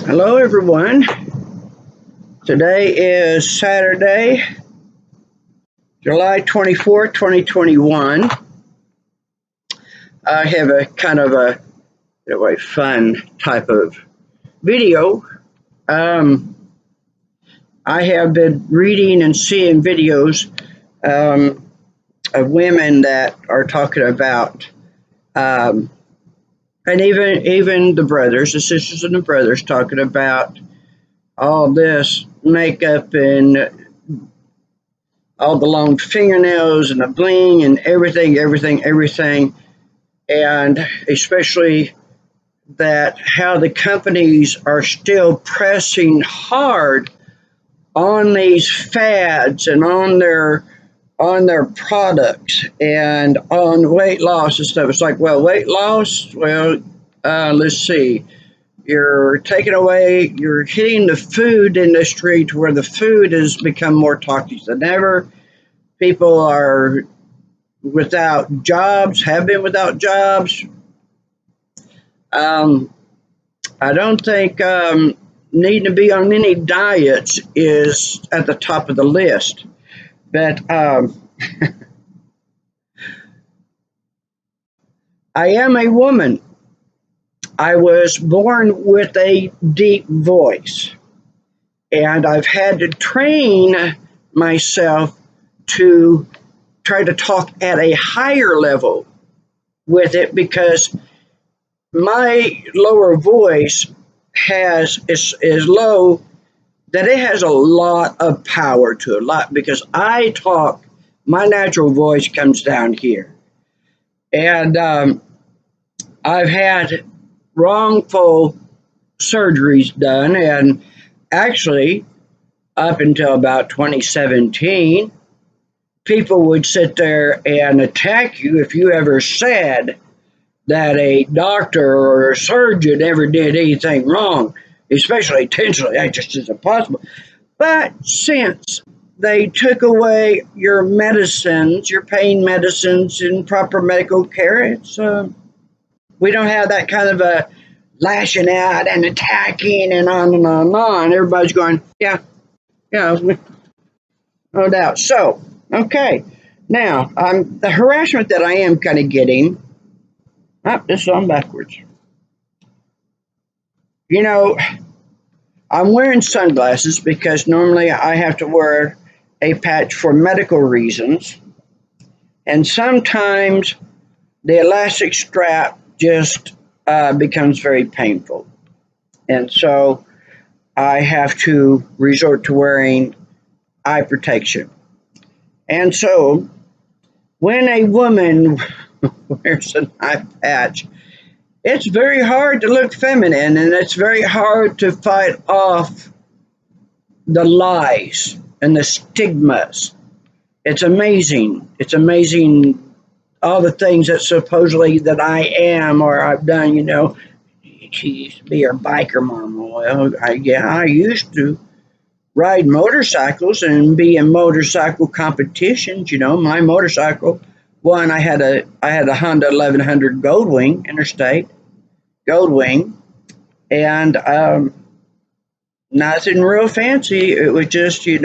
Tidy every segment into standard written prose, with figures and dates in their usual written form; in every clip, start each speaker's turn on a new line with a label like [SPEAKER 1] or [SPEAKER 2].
[SPEAKER 1] Hello, everyone. Today is Saturday, July 24th, 2021. I have a kind of a fun type of video. I have been reading and seeing videos of women that are talking about, and even the brothers, the sisters and the brothers, talking about all this makeup and all the long fingernails and the bling and everything, and especially that how the companies are still pressing hard on these fads and on their products and on weight loss and stuff. It's like, well, weight loss, well, let's see. You're hitting the food industry to where the food has become more toxic than ever. People are without jobs, have been without jobs. I don't think needing to be on any diets is at the top of the list. But I am a woman. I was born with a deep voice, and I've had to train myself to try to talk at a higher level with it because my lower voice is low, that it has a lot of power to it, because I talk, my natural voice comes down here. And I've had wrongful surgeries done, and actually, up until about 2017, people would sit there and attack you if you ever said that a doctor or a surgeon ever did anything wrong, especially intentionally. That just isn't possible. But since they took away your medicines, your pain medicines, and proper medical care, we don't have that kind of a lashing out and attacking and on and on and on. Everybody's going, yeah, no doubt. So, okay. Now, the harassment that I am kind of getting, this is on backwards. You know, I'm wearing sunglasses because normally I have to wear a patch for medical reasons. And sometimes the elastic strap just becomes very painful. And so I have to resort to wearing eye protection. And so when a woman wears an eye patch, it's very hard to look feminine, and it's very hard to fight off the lies and the stigmas. It's amazing. It's amazing all the things that supposedly that I am or I've done. She used to be her biker mama. Well, I used to ride motorcycles and be in motorcycle competitions. My motorcycle. One, I had a Honda 1100 Goldwing Interstate Goldwing, and nothing real fancy. It was just it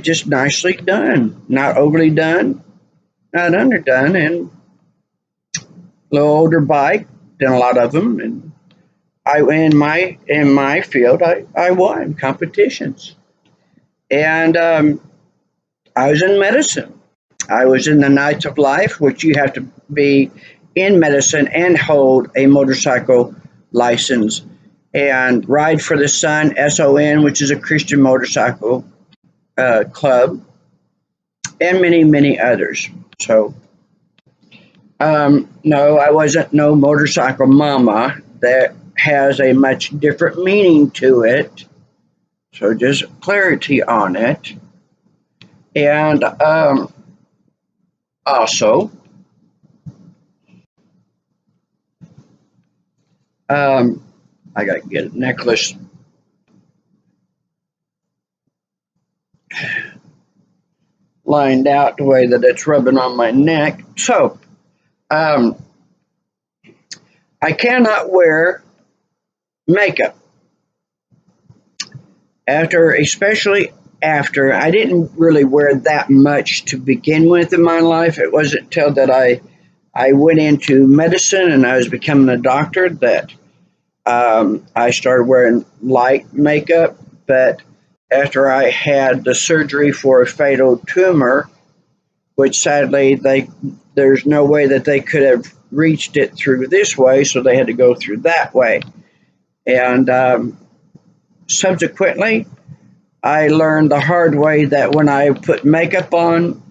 [SPEAKER 1] just nicely done, not overly done, not underdone, and a little older bike than a lot of them. And in my field, I won competitions, and I was in medicine. I was in the Knights of Life, which you have to be in medicine and hold a motorcycle license, and Ride for the Sun, SON, which is a Christian motorcycle club, and many, many others. So, no, I wasn't no motorcycle mama. That has a much different meaning to it. So just clarity on it. And also, I got to get a necklace lined out the way that it's rubbing on my neck. So, I cannot wear makeup Especially after, I didn't really wear that much to begin with in my life. It wasn't until that I went into medicine and I was becoming a doctor that I started wearing light makeup. But after I had the surgery for a fatal tumor, which sadly there's no way that they could have reached it through this way, so they had to go through that way. And subsequently, I learned the hard way that when I put makeup on,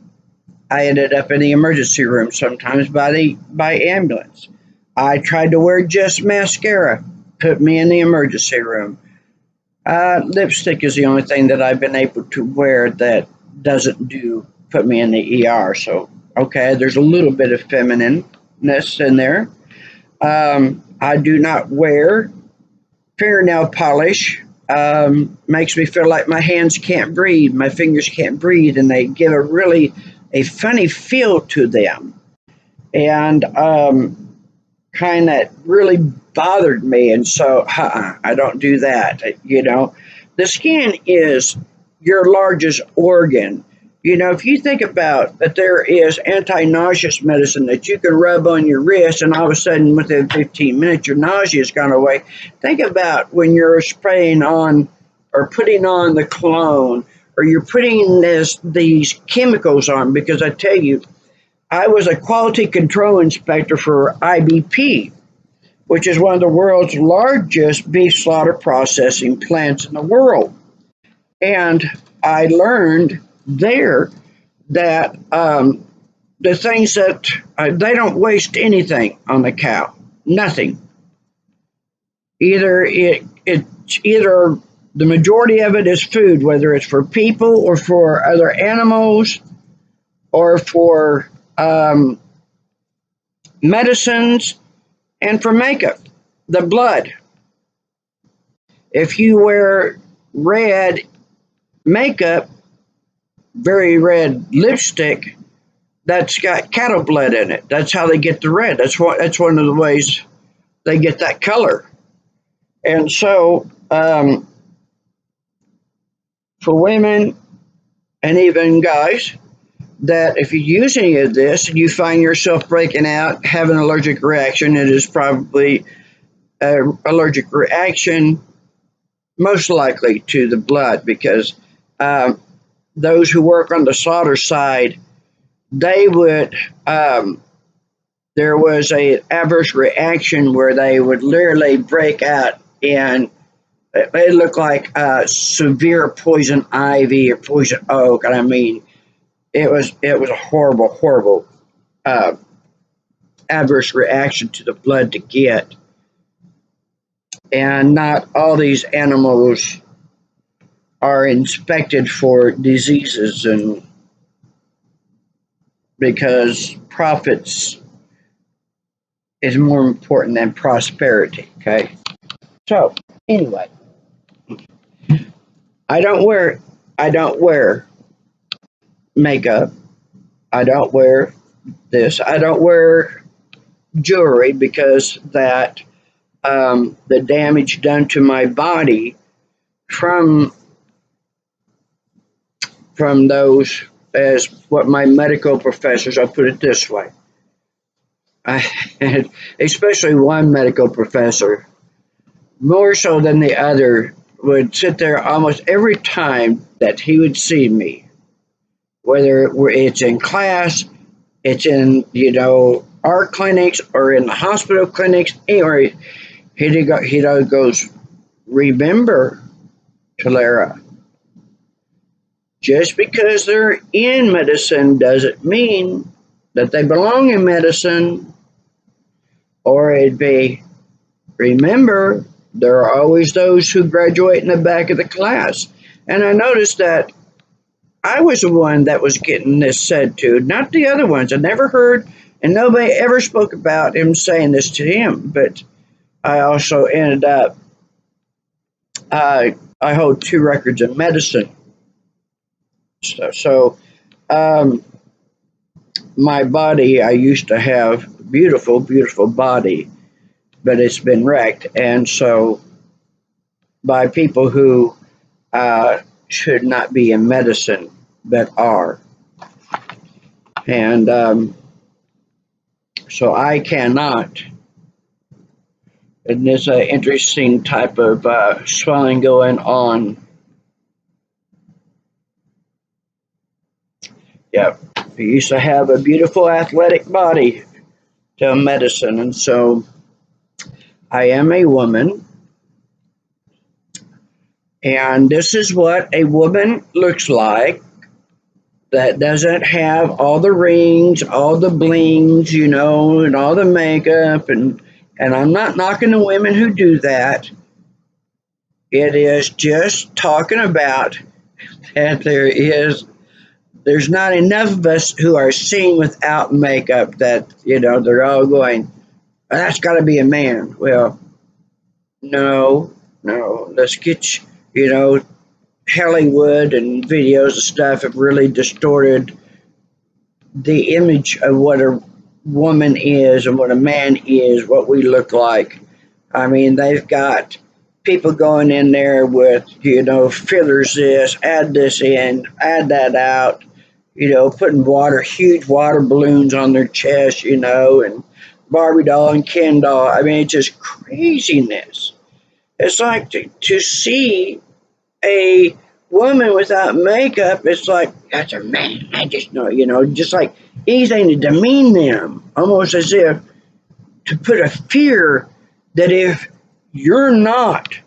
[SPEAKER 1] I ended up in the emergency room sometimes by ambulance. I tried to wear just mascara, put me in the emergency room. Lipstick is the only thing that I've been able to wear that doesn't do put me in the ER. So okay, there's a little bit of feminineness in there. I do not wear fingernail polish. Makes me feel like my hands can't breathe, my fingers can't breathe, and they give a funny feel to them. And kind of really bothered me. And so I don't do that. The skin is your largest organ. If you think about that, there is anti-nauseous medicine that you can rub on your wrist, and all of a sudden, within 15 minutes, your nausea has gone away. Think about when you're spraying on or putting on the cologne, or you're putting these chemicals on. Because I tell you, I was a quality control inspector for IBP, which is one of the world's largest beef slaughter processing plants in the world. And I learned there that the things that they don't waste anything on the cow, nothing. It's either the majority of it is food, whether it's for people or for other animals or for medicines and for makeup, the blood. If you wear red makeup, very red lipstick, that's got cattle blood in it. That's how they get the red. That's one of the ways they get that color. And so, for women and even guys, that if you use any of this and you find yourself breaking out, having an allergic reaction, it is probably an allergic reaction, most likely to the blood, because those who work on the slaughter side, they would there was a adverse reaction where they would literally break out, and it looked like severe poison ivy or poison oak. And I mean, it was a horrible uh, adverse reaction to the blood to get. And not all these animals are inspected for diseases, and because profits is more important than prosperity. Okay. So anyway, I don't wear makeup. I don't wear this. I don't wear jewelry because that the damage done to my body from those, as what my medical professors, I'll put it this way. I had especially one medical professor, more so than the other, would sit there almost every time that he would see me, whether it's in class, it's in our clinics or in the hospital clinics, anywhere. He goes, remember, Tolera, just because they're in medicine doesn't mean that they belong in medicine. Or it'd be, remember, there are always those who graduate in the back of the class. And I noticed that I was the one that was getting this said to, not the other ones. I never heard, and nobody ever spoke about him saying this to him. But I also ended up, I hold 2 records in medicine. So my body, I used to have beautiful body, but it's been wrecked. And so by people who should not be in medicine, but are. And so I cannot. And there's an interesting type of swelling going on. Yep. He used to have a beautiful athletic body to medicine. And so I am a woman. And this is what a woman looks like that doesn't have all the rings, all the blings, you know, and all the makeup. And I'm not knocking the women who do that. It is just talking about that there's not enough of us who are seen without makeup that, you know, they're all going, that's got to be a man. Well, no, let's get, you know, Hollywood and videos and stuff have really distorted the image of what a woman is and what a man is, what we look like. I mean, they've got people going in there with, you know, fillers this, add this in, add that out, you know, putting huge water balloons on their chest, you know, and Barbie doll and Ken doll. I mean, it's just craziness. It's like to see a woman without makeup, it's like, that's a man. I just know, you know, just like anything to demean them, almost as if to put a fear that if you're not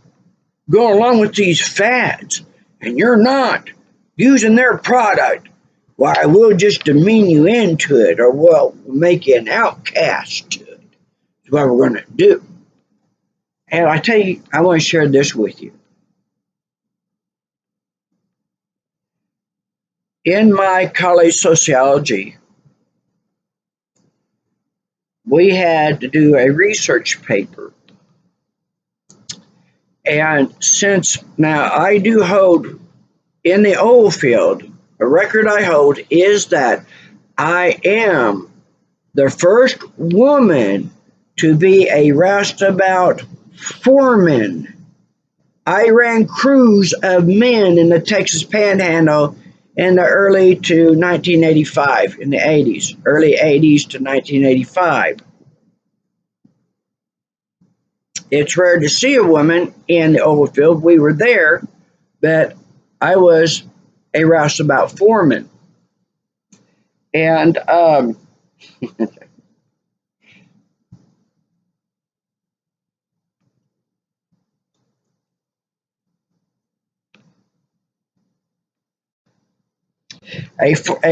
[SPEAKER 1] going along with these fads and you're not using their product, why, we'll just demean you into it, or we'll make you an outcast to it. That's what we're going to do. And I tell you, I want to share this with you. In my college sociology, we had to do a research paper. And since now I do hold in the oil field, a record I hold is that I am the first woman to be a roustabout foreman. I ran crews of men in the Texas Panhandle in the early to 1985, in the 80s, early 80s to 1985. It's rare to see a woman in the oil field. We were there, but I was a roustabout foreman. And a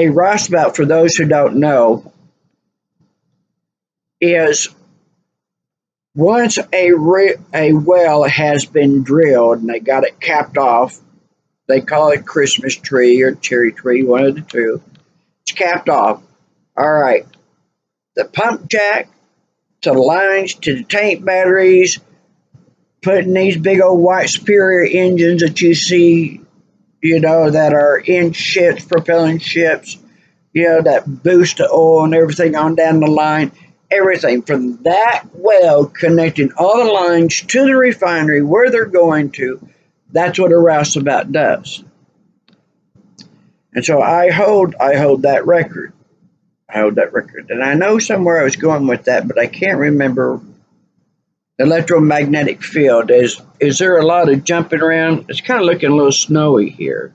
[SPEAKER 1] roustabout, for those who don't know, is once a well has been drilled and they got it capped off, they call it Christmas tree or cherry tree, one of the two. It's capped off. All right. The pump jack to the lines to the tank batteries, putting these big old white Superior engines that you see, you know, that are in ships, propelling ships, you know, that boost the oil and everything on down the line. Everything from that well connecting all the lines to the refinery where they're going to. That's what a roustabout does. And so I hold that record. I hold that record. And I know somewhere I was going with that, but I can't remember. Electromagnetic field. Is there a lot of jumping around? It's kind of looking a little snowy here.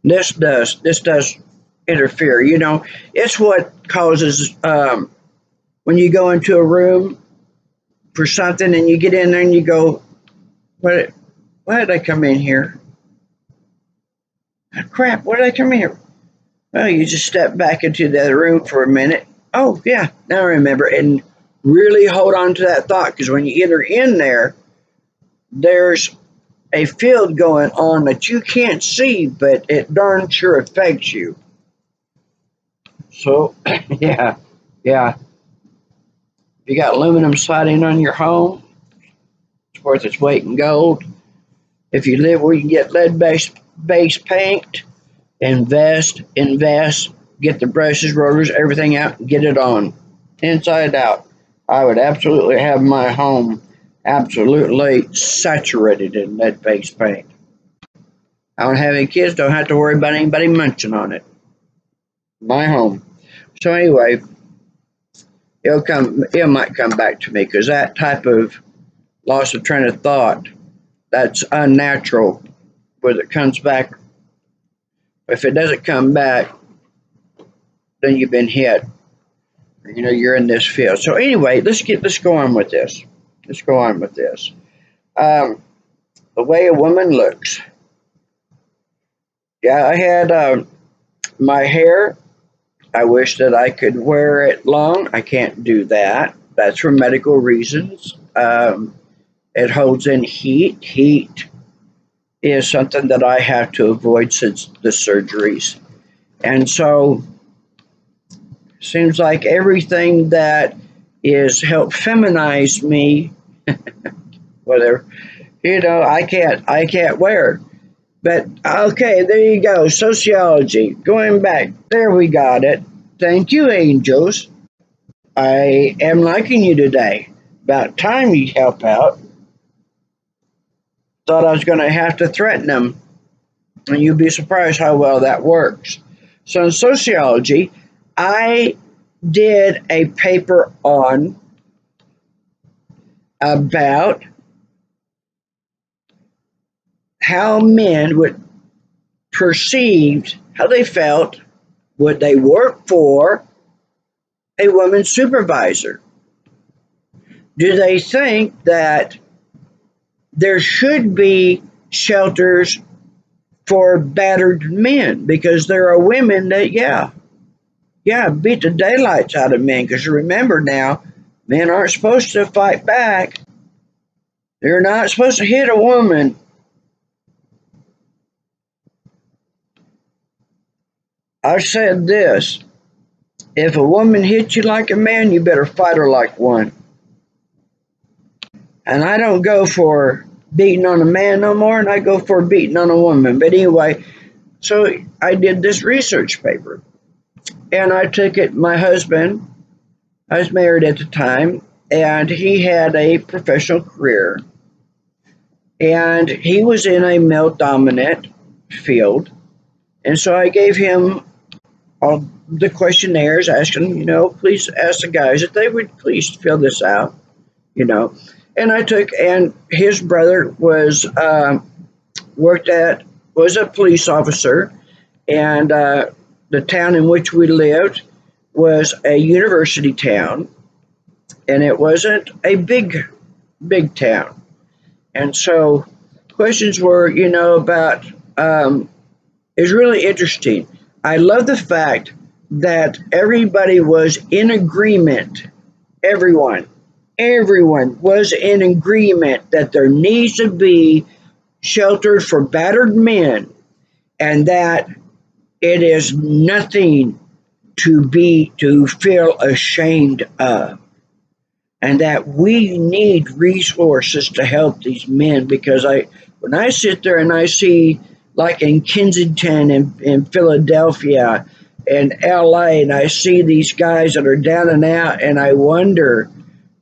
[SPEAKER 1] This does interfere. You know, it's what causes when you go into a room for something and you get in there and you go, why did I come in here? Crap, why did I come in here? Well, you just step back into the other room for a minute. Oh, yeah, now I remember. And really hold on to that thought, because when you enter in there, there's a field going on that you can't see, but it darn sure affects you. So, yeah. If you got aluminum siding on your home, it's worth its weight in gold. If you live where you can get lead-based paint, invest, get the brushes, rollers, everything out, get it on, inside out. I would absolutely have my home absolutely saturated in lead based paint. I don't have any kids, don't have to worry about anybody munching on it. My home. So anyway, it might come back to me because that type of loss of train of thought, that's unnatural. Whether it comes back, if it doesn't come back, then you've been hit. You're in this field. So anyway, let's go on with this. Let's go on with this. Um, the way a woman looks. Yeah, I had my hair. I wish that I could wear it long. I can't do that. That's for medical reasons. It holds in heat. Heat is something that I have to avoid since the surgeries. And so seems like everything that is help feminize me, whatever, I can't wear. But okay, there you go. Sociology. Going back. There we got it. Thank you, angels. I am liking you today. About time you help out. Thought I was going to have to threaten them, and you'd be surprised how well that works. So in sociology, I did a paper on about how men would perceived, how they felt, would they work for a woman supervisor? Do they think that there should be shelters for battered men? Because there are women that, yeah, beat the daylights out of men. Because remember now, men aren't supposed to fight back. They're not supposed to hit a woman. I said this: if a woman hits you like a man, you better fight her like one. And I don't go for beating on a man no more, and I go for beating on a woman. But anyway, so I did this research paper, and I took it. My husband, I was married at the time, and he had a professional career, and he was in a male dominant field. And so I gave him all the questionnaires, asking, please ask the guys if they would please fill this out, you know. And his brother worked was a police officer, and the town in which we lived was a university town, and it wasn't a big town. And so questions were, about, it's really interesting. I love the fact that everybody was in agreement. Everyone was in agreement that there needs to be shelter for battered men, and that it is nothing to feel ashamed of, and that we need resources to help these men. Because when I sit there and I see, like in Kensington and in Philadelphia and LA, and I see these guys that are down and out, and I wonder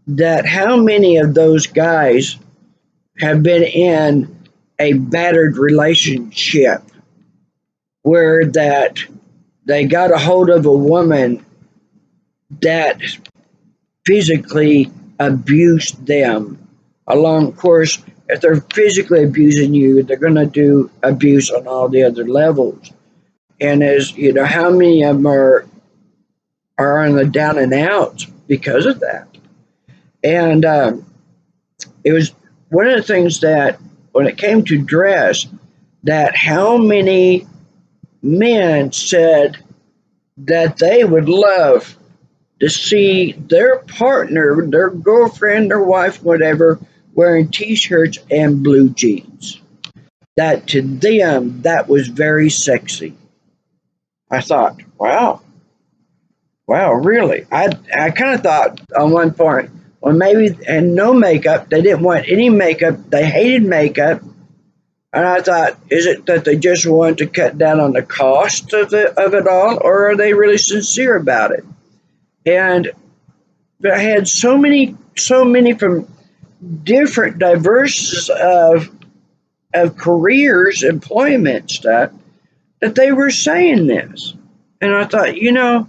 [SPEAKER 1] that how many of those guys have been in a battered relationship where that they got a hold of a woman that physically abused them. Along, of course, if they're physically abusing you, they're going to do abuse on all the other levels. And as you know, how many of them are on the down and outs because of that? And it was one of the things that, when it came to dress, that how many men said that they would love to see their partner, their girlfriend, their wife, whatever, wearing t-shirts and blue jeans. That to them, that was very sexy. I thought, wow, really? I kind of thought on one point, well, maybe, and no makeup. They didn't want any makeup. They hated makeup. And I thought, is it that they just want to cut down on the cost of it all, or are they really sincere about it? And but I had so many from different diverse of careers, employment stuff, that they were saying this. And I thought, now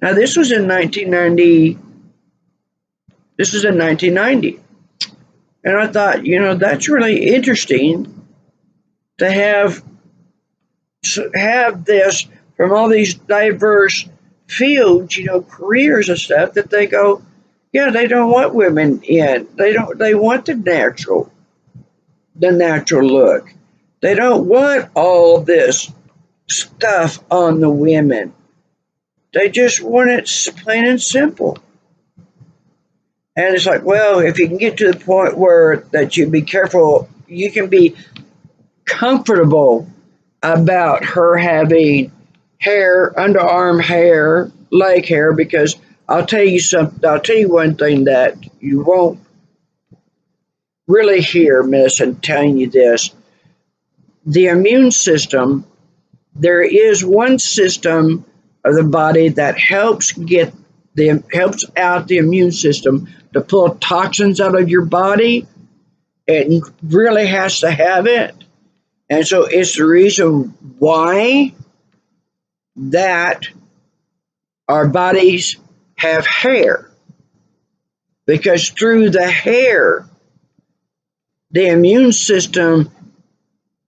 [SPEAKER 1] this was in 1990. This is in 1990. And I thought, that's really interesting to have this from all these diverse fields, careers and stuff, that they go, yeah, they don't want women in. They want the natural look. They don't want all this stuff on the women. They just want it plain and simple. And it's like, well, if you can get to the point where that you be careful, you can be comfortable about her having hair, underarm hair, leg hair, because I'll tell you something. I'll tell you one thing that you won't really hear, Miss, and telling you this: the immune system. There is one system of the body that helps out the immune system to pull toxins out of your body. It really has to have it. And so it's the reason why that our bodies have hair, because through the hair, the immune system,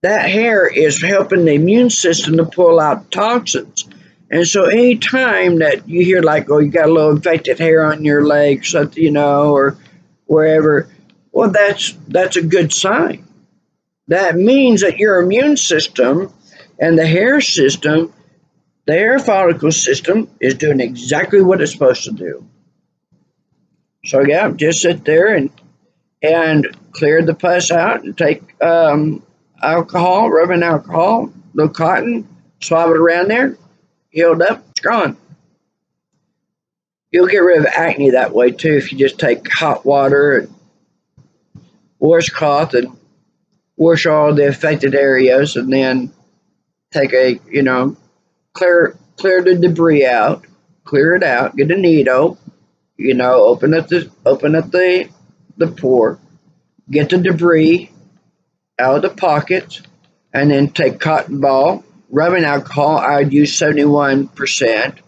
[SPEAKER 1] that hair is helping the immune system to pull out toxins. And so anytime that you hear like, oh, you got a little infected hair on your leg, something, or wherever, well, that's a good sign. That means that your immune system and the hair system, the hair follicle system, is doing exactly what it's supposed to do. So yeah, just sit there and clear the pus out and take alcohol, rubbing alcohol, little cotton, swab it around there, healed up, it's gone. You'll get rid of acne that way too if you just take hot water and washcloth and wash all the affected areas, and then take clear the debris out, clear it out, get a needle, open up the pore, get the debris out of the pockets, and then take cotton ball, rubbing alcohol. I'd use 71%.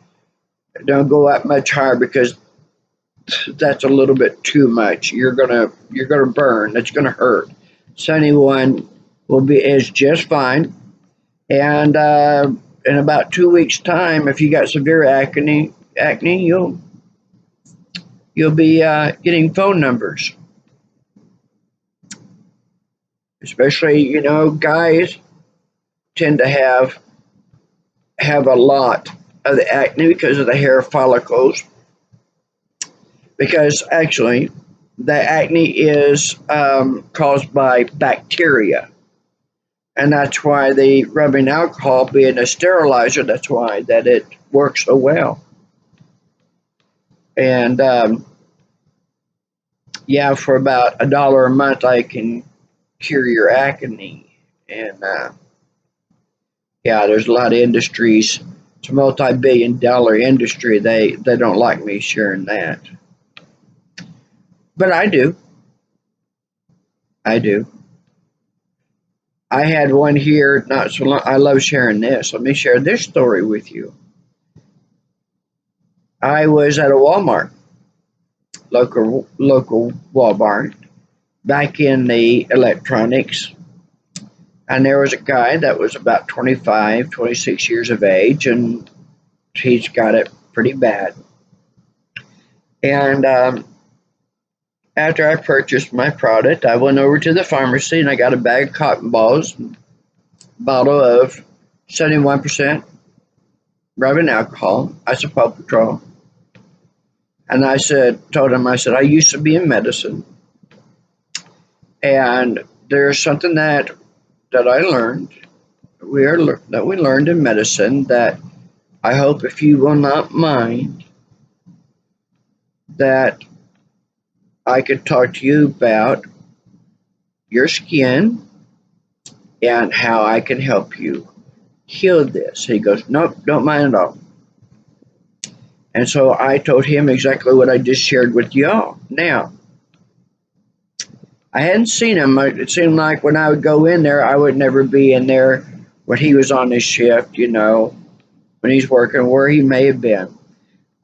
[SPEAKER 1] Don't go up much higher because that's a little bit too much. You're gonna burn. That's gonna hurt. 71 is just fine. And in about 2 weeks' time, if you got severe acne, you'll be getting phone numbers. Especially, guys tend to have a lot of the acne because of the hair follicles. Because actually, the acne is caused by bacteria. And that's why the rubbing alcohol, being a sterilizer, that's why that it works so well. And yeah, for about $1 a month, I can cure your acne. And yeah, there's a lot of industries. It's a multi-billion-dollar industry. They don't like me sharing that, but I do. I do. I had one here not so long. I love sharing this. Let me share this story with you. I was at a Walmart, local Walmart, back in the electronics, and there was a guy that was about 25, 26 years of age, and he's got it pretty bad. And after I purchased my product, I went over to the pharmacy and I got a bag of cotton balls, bottle of 71% rubbing alcohol, isopropyl. And I told him, I used to be in medicine, and there's something that I learned, that we learned in medicine, that I hope, if you will not mind, that I could talk to you about your skin and how I can help you heal this. He goes, nope, don't mind at all. And so I told him exactly what I just shared with y'all. Now, I hadn't seen him. It seemed like when I would go in there, I would never be in there when he was on his shift, when he's working, where he may have been.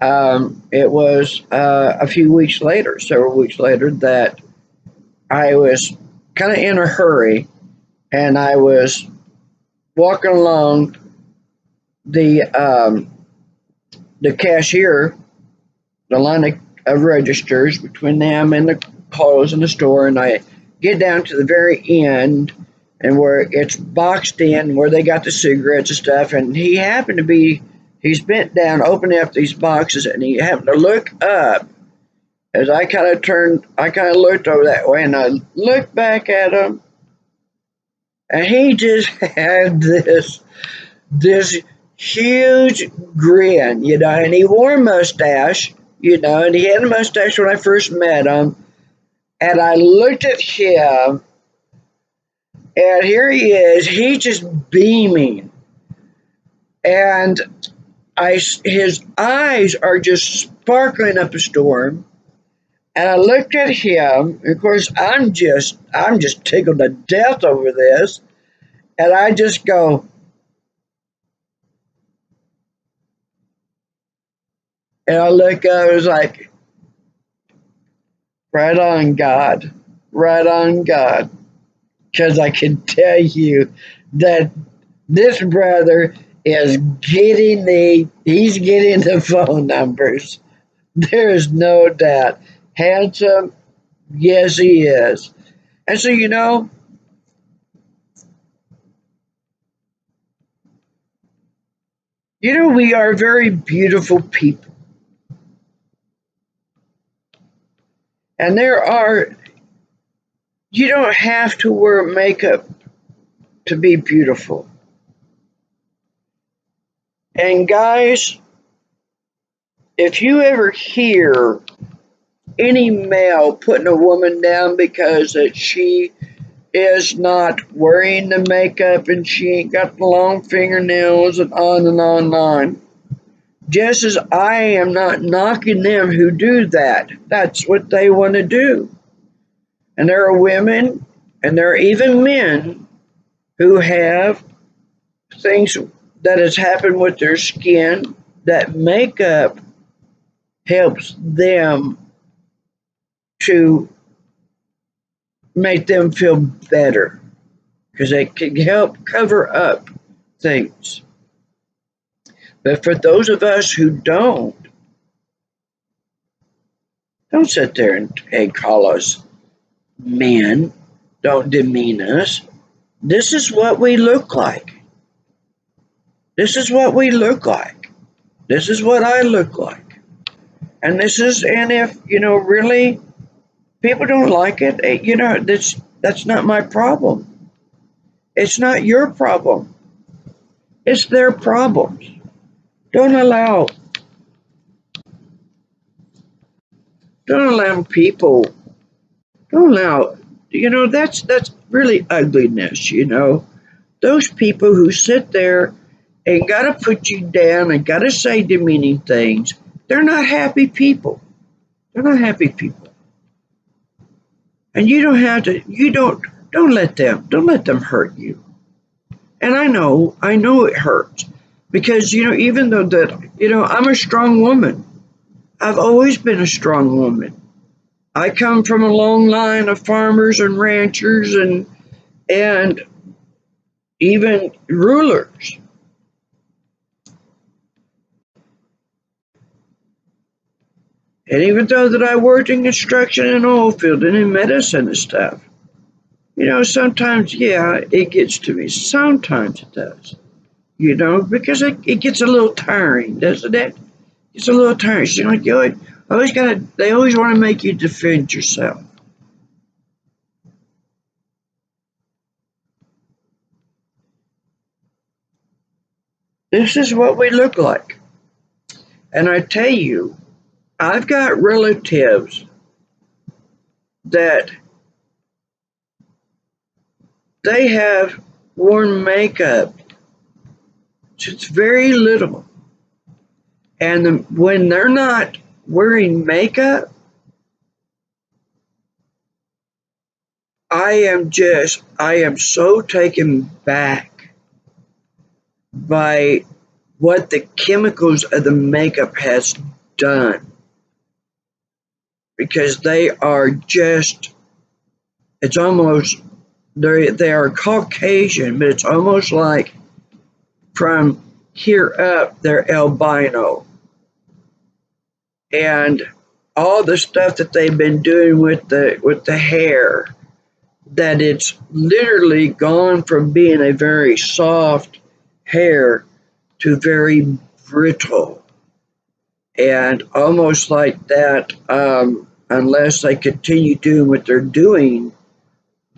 [SPEAKER 1] It was a few weeks later, several weeks later, that I was kind of in a hurry, and I was walking along the the cashier, the line of registers between them and the clothes in the store, and I get down to the very end, and where it's boxed in, where they got the cigarettes and stuff, and he's bent down opening up these boxes, and he happened to look up as I kind of looked over that way, and I looked back at him, and he just had this huge grin, and he wore a mustache, and he had a mustache when I first met him. And I looked at him, and here he is, he's just beaming. And his eyes are just sparkling up a storm. And I looked at him, and of course, I'm just tickled to death over this. And I just go, and I look up, it was like, right on, God. Right on, God. Because I can tell you that this brother is he's getting the phone numbers. There is no doubt. Handsome, yes, he is. And so, we are very beautiful people. And you don't have to wear makeup to be beautiful. And guys, if you ever hear any male putting a woman down because that she is not wearing the makeup and she ain't got the long fingernails and on and on and on, just as I am not knocking them who do that. That's what they want to do. And there are women, and there are even men who have things that has happened with their skin that makeup helps them to make them feel better because it can help cover up things. But for those of us who don't sit there and call us men, don't demean us. This is what we look like. This is what we look like. This is what I look like. And if, really people don't like it, that's not my problem. It's not your problem. It's their problems. Don't allow don't allow people don't allow that's really ugliness. Those people who sit there and gotta put you down and gotta say demeaning things, they're not happy people. They're not happy people. And you don't have to don't let them hurt you. And I know it hurts. Because even though that I'm a strong woman. I've always been a strong woman. I come from a long line of farmers and ranchers and even rulers. And even though that I worked in construction and oil field and in medicine and stuff, sometimes, yeah, it gets to me. Sometimes it does, because it gets a little tiring, doesn't it? It's a little tiring. Like they always want to make you defend yourself. This is what we look like. And I tell you, I've got relatives that they have worn makeup since very little. And when they're not wearing makeup, I am so taken back by what the chemicals of the makeup has done, because they are just, it's almost, they are Caucasian, but it's almost like from here up they're albino. And all the stuff that they've been doing with the hair, that it's literally gone from being a very soft hair to very brittle, and almost like that, unless they continue doing what they're doing,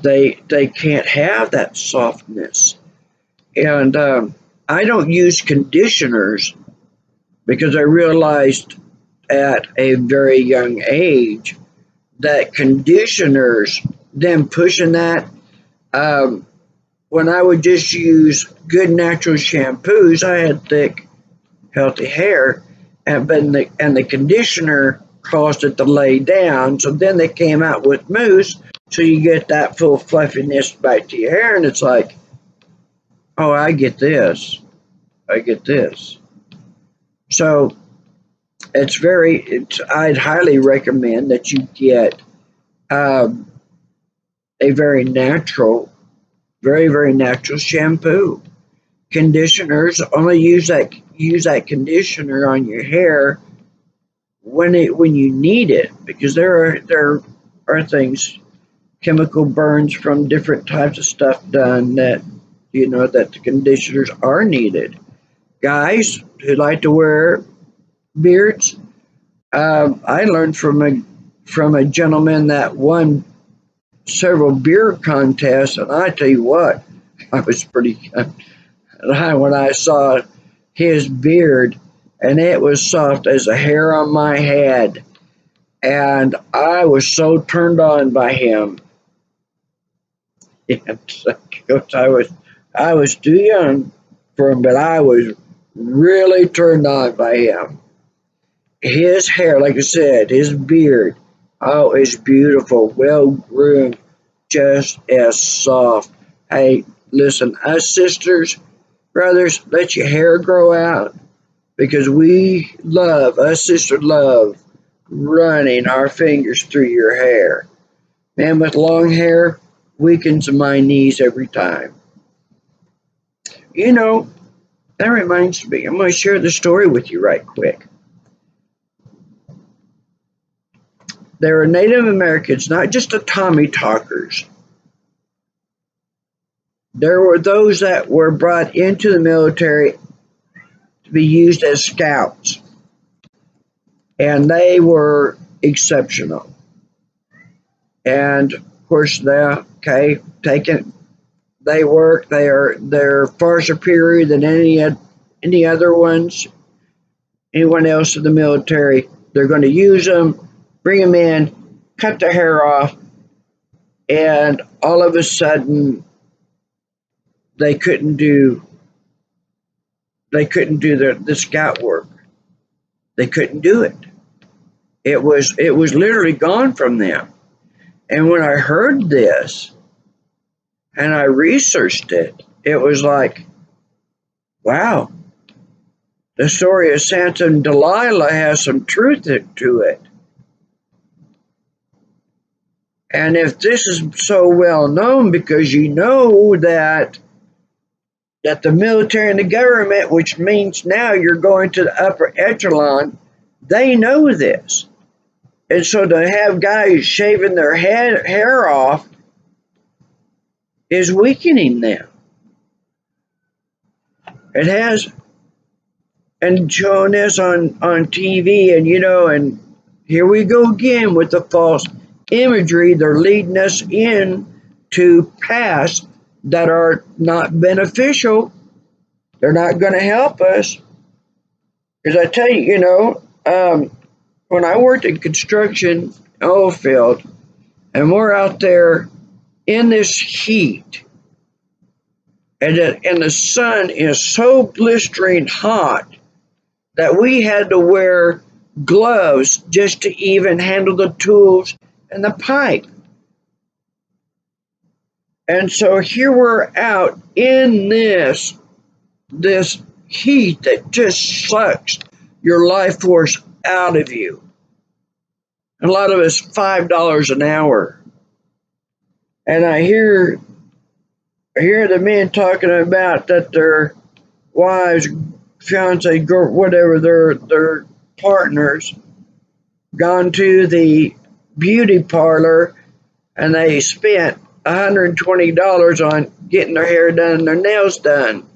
[SPEAKER 1] they can't have that softness. And I don't use conditioners because I realized at a very young age that conditioners, them pushing that, um, when I would just use good natural shampoos, I had thick, healthy hair, and the conditioner caused it to lay down. So then they came out with mousse, so you get that full fluffiness back to your hair, and it's like, oh, I get this, I get this. So I'd highly recommend that you get um, a very natural, very natural shampoo. Conditioners, only use that conditioner on your hair when you need it, because there are things, chemical burns from different types of stuff done, that that the conditioners are needed. Guys who like to wear beards, I learned from a gentleman that won several beard contests, and I tell you what, I was pretty when I saw his beard, and it was soft as a hair on my head, and I was so turned on by him. And I was too young for him, but I was really turned on by him. His hair, like I said, his beard, oh, it's beautiful, well groomed, just as soft. Hey, listen, us sisters, brothers, let your hair grow out, because us sisters love running our fingers through your hair. Man with long hair weakens my knees every time. You know, that reminds me, I'm going to share the story with you right quick. There are Native Americans, not just the Tommy talkers. There were those that were brought into the military to be used as scouts, and they were exceptional. And of course, taken. They work. They're far superior than any other ones. Anyone else in the military, they're going to use them, bring them in, cut their hair off, and all of a sudden they couldn't do the scout work. They couldn't do it. It was literally gone from them. And when I heard this and I researched it, it was like, wow, the story of Santa and Delilah has some truth to it. And if this is so well known, because you know that the military and the government, which means now you're going to the upper echelon, they know this. And so to have guys shaving their hair off is weakening them. It has, and showing this on TV, and here we go again with the false imagery. They're leading us in to paths that are not beneficial. They're not going to help us. Because I tell you, when I worked in construction oil field, and we're out there in this heat, and the sun is so blistering hot that we had to wear gloves just to even handle the tools and the pipe. And so here we're out in this heat that just sucks your life force out of you. And a lot of us $5 an hour. And I hear the men talking about that their wives, fiance, girl, whatever, their partners gone to the beauty parlor and they spent $120 on getting their hair done and their nails done.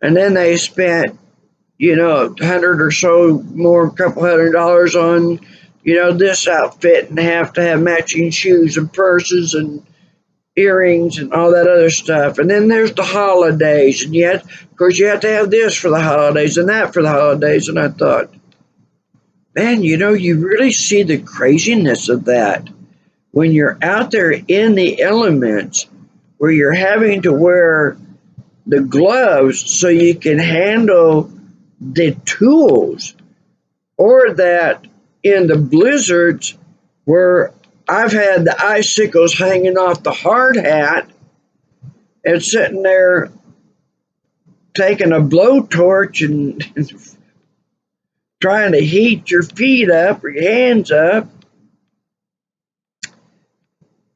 [SPEAKER 1] And then they spent, $100 or so more, a couple $100 on, this outfit, and have to have matching shoes and purses and earrings and all that other stuff. And then there's the holidays, and yet, of course, you have to have this for the holidays and that for the holidays. And I thought, man, you really see the craziness of that when you're out there in the elements where you're having to wear the gloves so you can handle the tools, or that in the blizzards where I've had the icicles hanging off the hard hat and sitting there taking a blowtorch and trying to heat your feet up or your hands up.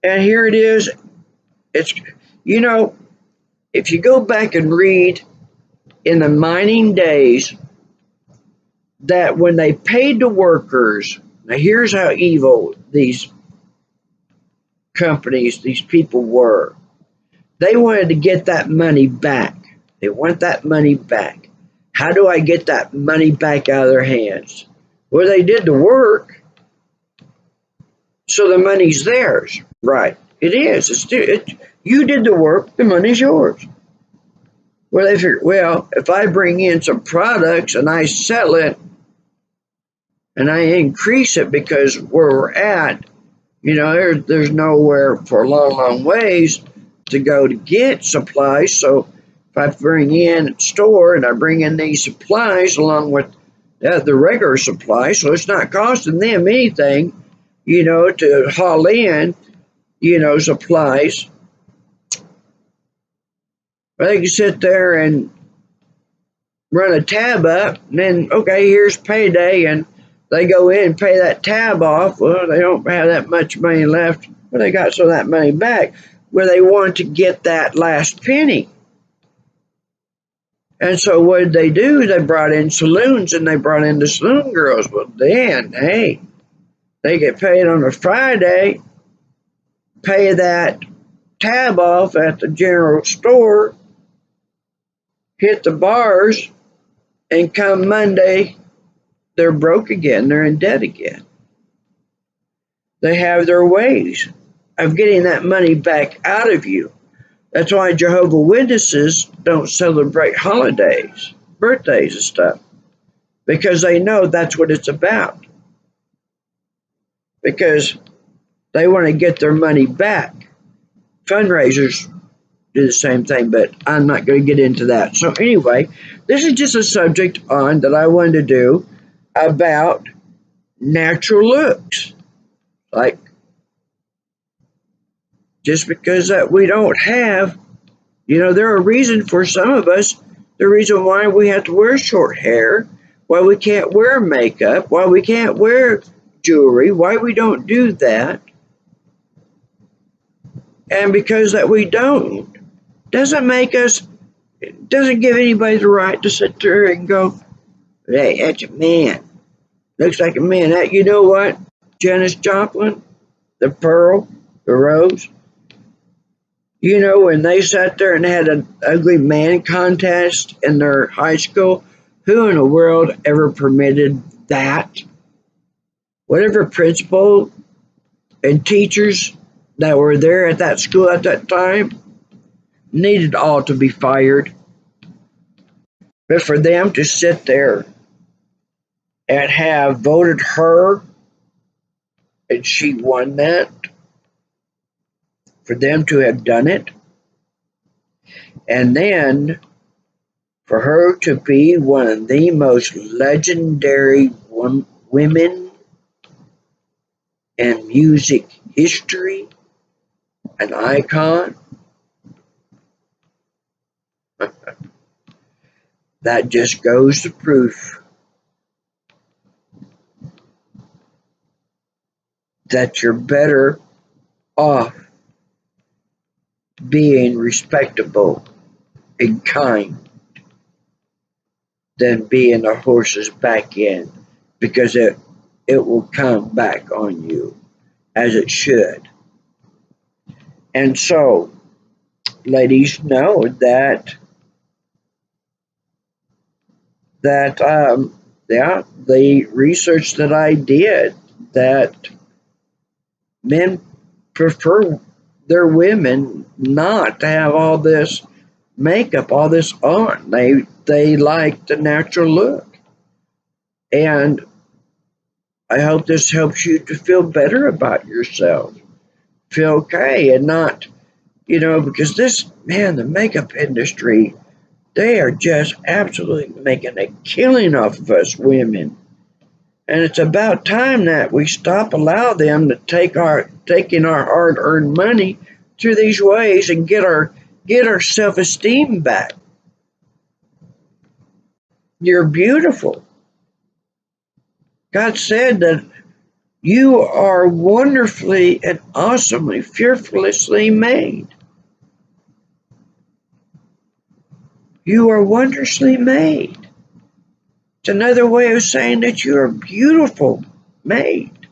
[SPEAKER 1] And here it is. It's, if you go back and read in the mining days, that when they paid the workers, now here's how evil these companies, these people were. They wanted to get that money back. They want that money back. How do I get that money back out of their hands? Well, they did the work, so the money's theirs. Right. It is. You did the work, the money's yours. Well, they figured, well, if I bring in some products and I sell it and I increase it, because where we're at, there's nowhere for a long, long ways to go to get supplies. So if I bring in store and I bring in these supplies along with the regular supplies, so it's not costing them anything, to haul in, supplies. Or they can sit there and run a tab up, and then, okay, here's payday, and they go in and pay that tab off. Well, they don't have that much money left. Well, they got some of that money back, where they want to get that last penny. And so what did they do? They brought in saloons, and they brought in the saloon girls. Well, then, hey, they get paid on a Friday, pay that tab off at the general store, hit the bars, and come Monday, they're broke again. They're in debt again. They have their ways of getting that money back out of you. That's why Jehovah's Witnesses don't celebrate holidays, birthdays and stuff, because they know that's what it's about. Because they want to get their money back. Fundraisers do the same thing, but I'm not going to get into that. So anyway, this is just a subject on that I wanted to do about natural looks. Like, just because that we don't have, there are reasons for some of us, the reason why we have to wear short hair, why we can't wear makeup, why we can't wear jewelry, why we don't do that. And because that we don't, doesn't give anybody the right to sit there and go, hey, that's a man. Looks like a man. That, you know what? Janis Joplin, the pearl, the rose. When they sat there and had an ugly man contest in their high school, who in the world ever permitted that? Whatever principal and teachers that were there at that school at that time needed all to be fired. But for them to sit there and have voted her, and she won that, for them to have done it, and then for her to be one of the most legendary women in music history, an icon, That just goes to proof that you're better off being respectable and kind than being a horse's back end, because it will come back on you as it should. And so, ladies, know that yeah, the research that I did, that men prefer their women not to have all this makeup, all this on. They like the natural look. And I hope this helps you to feel better about yourself. Feel okay and not, because the makeup industry, they are just absolutely making a killing off of us women. And it's about time that we stop allow them to taking our hard-earned money through these ways and get our self-esteem back. You're beautiful. God said that you are wonderfully and awesomely, fearfully made. You are wondrously made. It's another way of saying that you are beautiful made.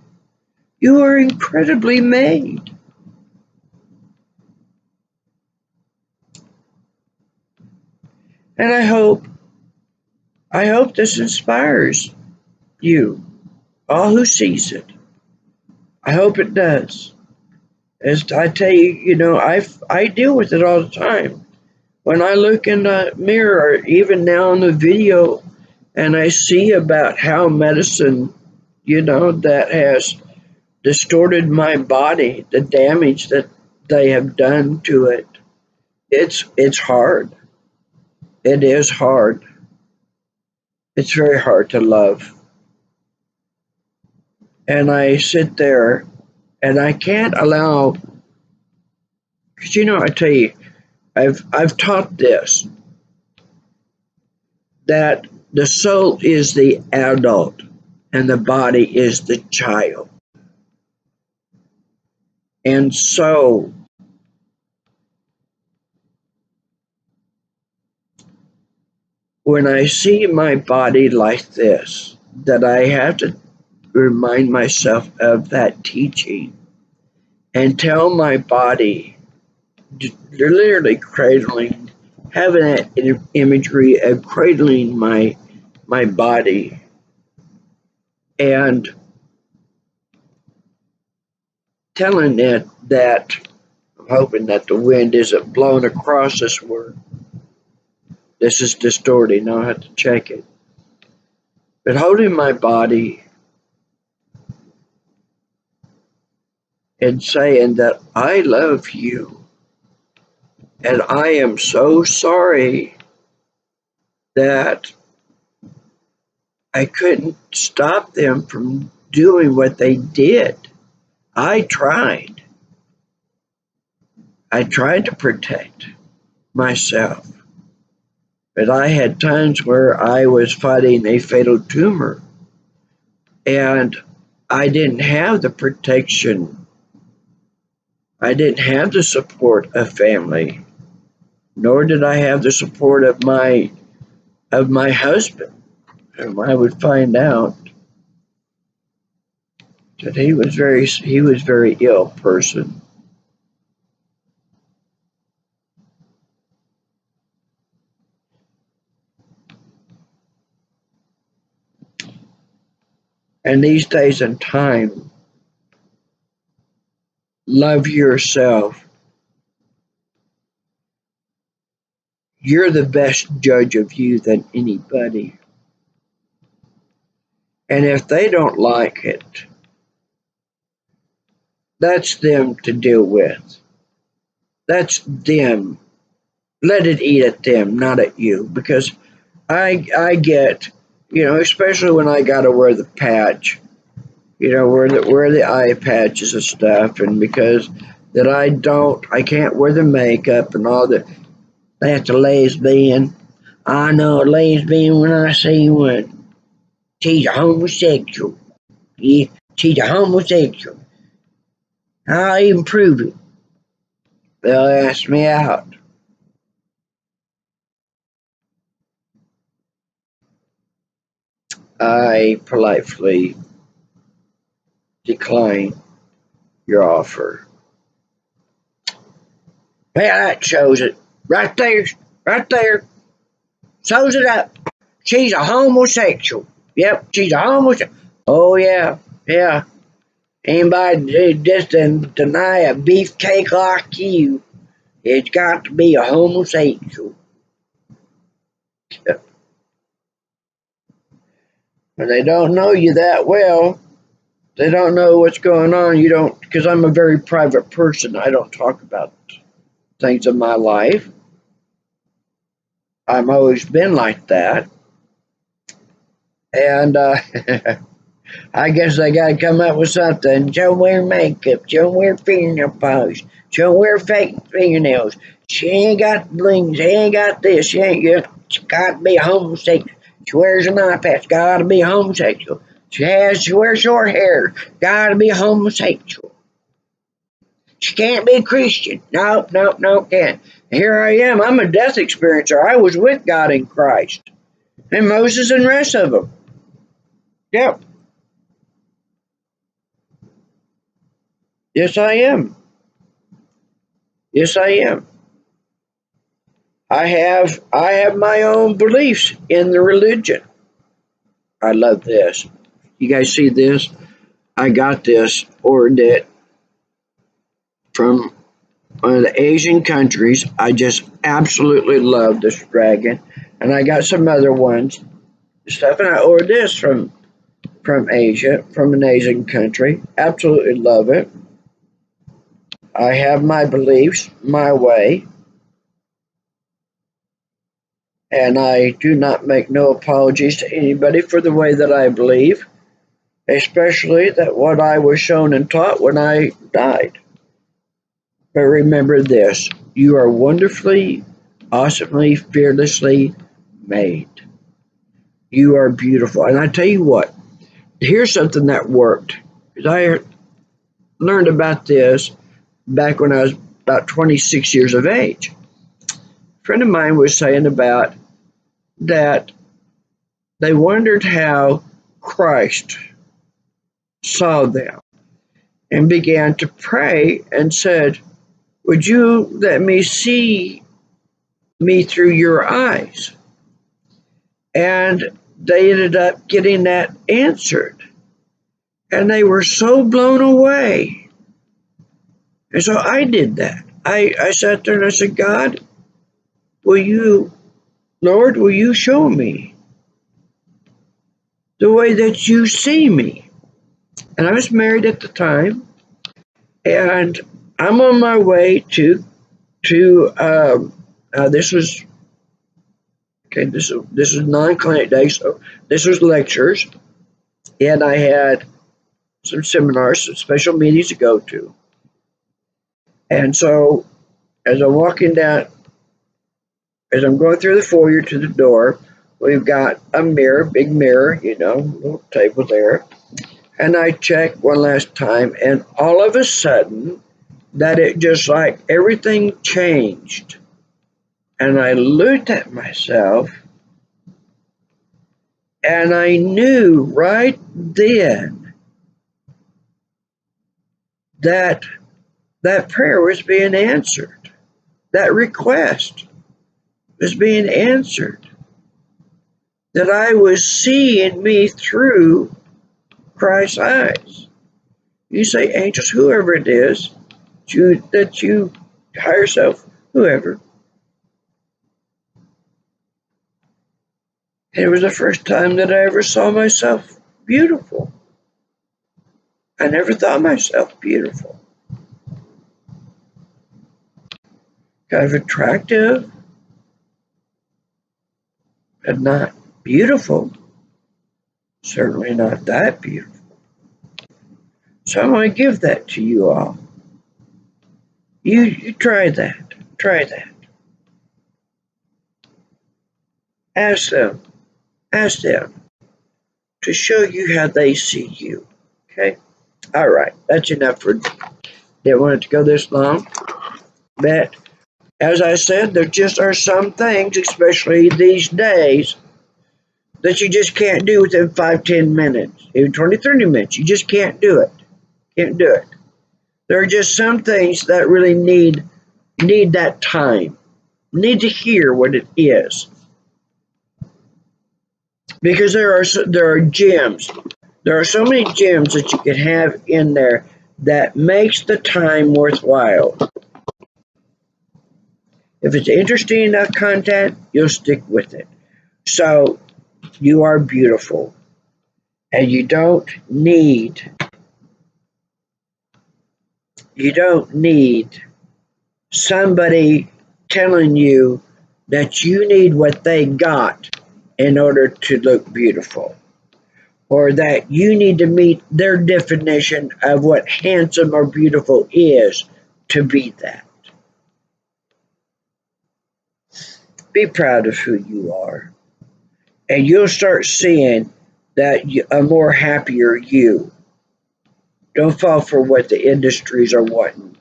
[SPEAKER 1] You are incredibly made. And I hope this inspires you, all who sees it. I hope it does. As I tell you, I deal with it all the time. When I look in the mirror, even now in the video, and I see about how medicine, that has distorted my body, the damage that they have done to it, it's hard. It is hard. It's very hard to love. And I sit there and I can't allow, because I tell you, I've taught this, that the soul is the adult and the body is the child. And so when I see my body like this, that I have to remind myself of that teaching and tell my body, literally cradling, having that imagery of cradling my body and telling it that I'm hoping that the wind isn't blowing across this word. This is distorting. I'll have to check it. But holding my body and saying that I love you and I am so sorry that I couldn't stop them from doing what they did. I tried. I tried to protect myself. But I had times where I was fighting a fatal tumor and I didn't have the protection. I didn't have the support of family, nor did I have the support of my husband. And I would find out that he was very ill person. And these days and time, love yourself. You're the best judge of you than anybody. And if they don't like it, that's them to deal with. That's them. Let it eat at them, not at you. Because I get, especially when I gotta wear the patch, wear the eye patches and stuff, and because that I can't wear the makeup and all that. That's a lesbian. I know a lesbian when I see one. She's a homosexual. Yeah, she's a homosexual. I'll even prove it. They'll ask me out. I politely decline your offer. Well, that shows it. Right there. Right there. Shows it up. She's a homosexual. Yep, she's a homosexual. Oh, yeah. Yeah. Anybody just deny a beefcake like you, it's got to be a homosexual. But they don't know you that well. They don't know what's going on. You don't, because I'm a very private person. I don't talk about things in my life. I've always been like that. And I guess they got to come up with something. Don't wear makeup. Don't wear fingernail polish. Don't wear fake fingernails. She ain't got bling. She ain't got this. She got to be a homosexual. She wears an eye patch. Got to be a homosexual. She wears short hair. Got to be a homosexual. She can't be a Christian. Nope, nope, nope, can't. Here I am. I'm a death experiencer. I was with God in Christ. And Moses and the rest of them. Yep. Yes, I am. Yes, I am. I have my own beliefs in the religion. I love this. You guys see this? I got this, ordered it from one of the Asian countries. I just absolutely love this dragon. And I got some other ones stuff, and I ordered this from Asia, from an Asian country. Absolutely love it. I have my beliefs, my way, and I do not make no apologies to anybody for the way that I believe, especially that what I was shown and taught when I died. But remember this, you are wonderfully, awesomely, fearlessly made. You are beautiful. And I tell you what, here's something that worked. Because I learned about this back when I was about 26 years of age. A friend of mine was saying about that they wondered how Christ saw them and began to pray and said, would you let me see me through your eyes? And they ended up getting that answered. And they were so blown away. And so I did that. I sat there and I said, God, Lord, will you show me the way that you see me? And I was married at the time, and I'm on my way to this was okay. This was non-clinic day, so this was lectures, and I had some seminars, some special meetings to go to. And so, as I'm walking down, as I'm going through the foyer to the door, we've got a mirror, big mirror, little table there. And I checked one last time, and all of a sudden, that it just like everything changed. And I looked at myself, and I knew right then that that prayer was being answered. That request was being answered. That I was seeing me through Christ's eyes. You say angels, whoever it is, that you higher self, whoever. And it was the first time that I ever saw myself beautiful. I never thought myself beautiful. Kind of attractive, but not beautiful. Certainly not that beautiful. So I want to give that to you all. You try that. Try that. Ask them. Ask them to show you how they see you. Okay? All right. That's enough for. Didn't want it to go this long. But as I said, there just are some things, especially these days, that you just can't do within 5, 10 minutes, even 20, 30 minutes. You just can't do it. Can't do it. There are just some things that really need that time. Need to hear what it is. Because there are gems. There are so many gems that you can have in there that makes the time worthwhile. If it's interesting enough content, you'll stick with it. So you are beautiful, and you don't need somebody telling you that you need what they got in order to look beautiful, or that you need to meet their definition of what handsome or beautiful is to be that. Be proud of who you are, and you'll start seeing a more happier you. Don't fall for what the industries are wanting.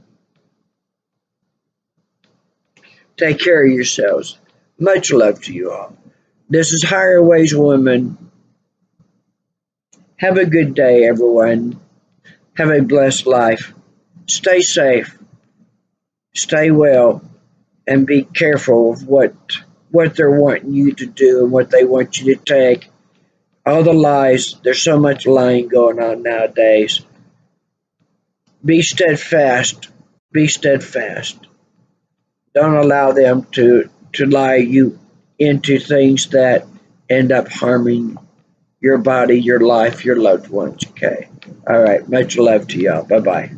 [SPEAKER 1] Take care of yourselves. Much love to you all. This is Higher Ways Woman. Have a good day, everyone. Have a blessed life. Stay safe, stay well, and be careful of what they're wanting you to do and what they want you to take. All the lies, there's so much lying going on nowadays. Be steadfast. Be steadfast. Don't allow them to lie you into things that end up harming your body, your life, your loved ones. Okay. All right. Much love to y'all. Bye bye.